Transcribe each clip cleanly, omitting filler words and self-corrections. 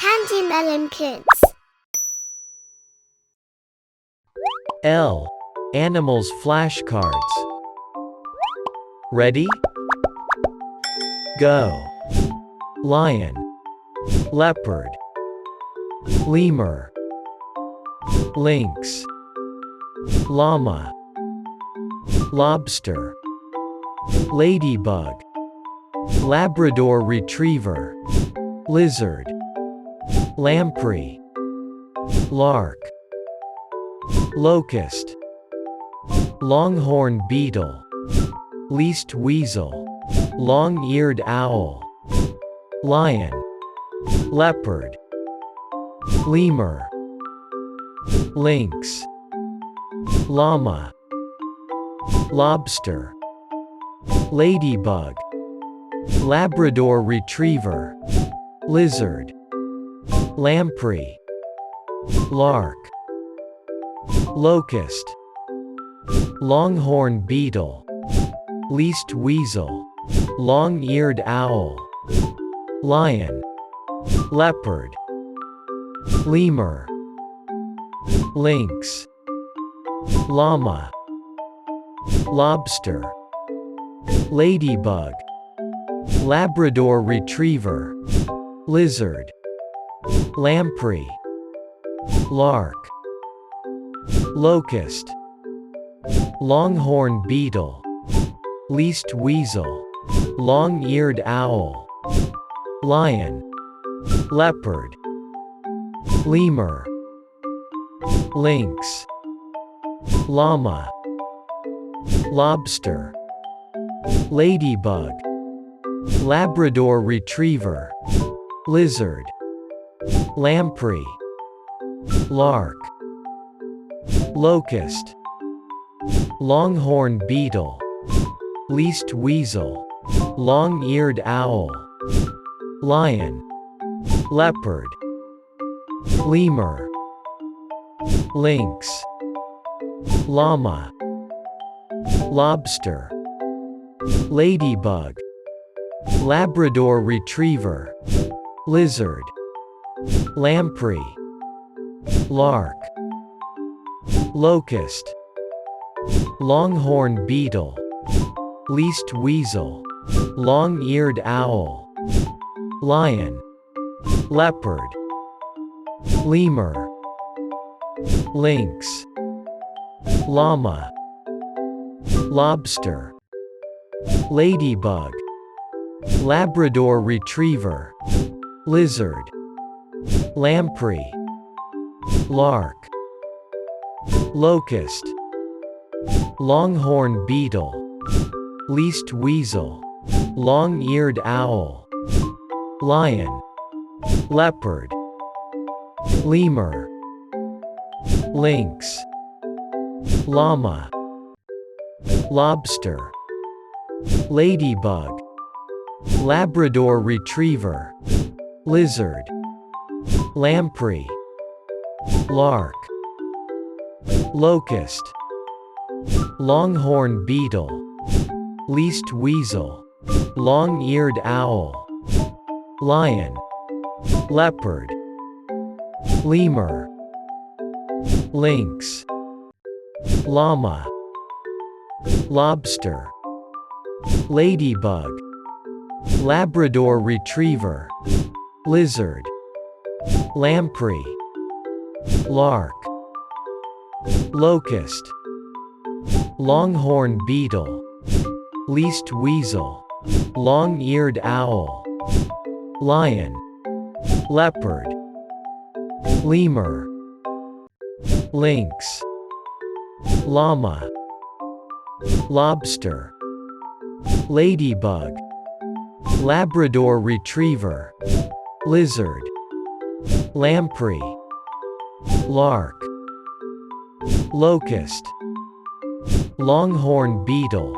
Candy Melon Kids. L. Animals flashcards. Ready? Go. Lion, leopard, lemur, lynx, llama, lobster, ladybug, Labrador retriever, lizard, lamprey, lark, locust, longhorn beetle, least weasel, long-eared owl, lion, leopard, lemur, lynx, llama, lobster, ladybug, Labrador retriever, lizard, lamprey, lark, locust, longhorn beetle, least weasel, long-eared owl, lion, leopard, lemur, lynx, llama, lobster, ladybug, Labrador retriever, lizard, lamprey, lark, locust, longhorn beetle, least weasel, long-eared owl, lion, leopard, lemur, lynx, llama, lobster, ladybug, Labrador retriever, lizard, lamprey, lark, locust, longhorn beetle, least weasel, long-eared owl, lion, leopard, lemur, lynx, llama, lobster, ladybug, Labrador retriever, lizard, lamprey, lark, locust, longhorn beetle, least weasel, long-eared owl, lion, leopard, lemur, lynx, llama, lobster, ladybug, Labrador retriever, lizard, lamprey, lark, locust, longhorn beetle, least weasel, long-eared owl, lion, leopard, lemur, lynx, llama, lobster, ladybug, Labrador retriever, lizard, lamprey, lark, locust, longhorn beetle, least weasel, long-eared owl, lion, leopard, lemur, lynx, llama, lobster, ladybug, Labrador retriever, lizard, lamprey, lark, locust, longhorn beetle, least weasel, long-eared owl, lion, leopard, lemur, lynx, llama, lobster, ladybug, Labrador retriever, lizard, lamprey, lark, locust, longhorn beetle,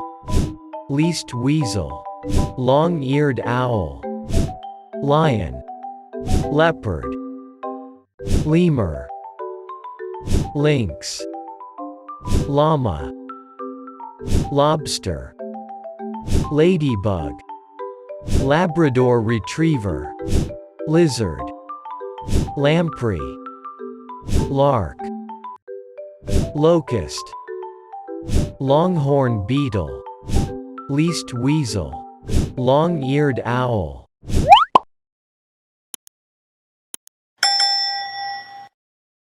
least weasel, long-eared owl, lion, leopard, lemur, lynx, llama, lobster, ladybug, Labrador retriever, lizard, lamprey, lark, locust, longhorn beetle, least weasel, long-eared owl.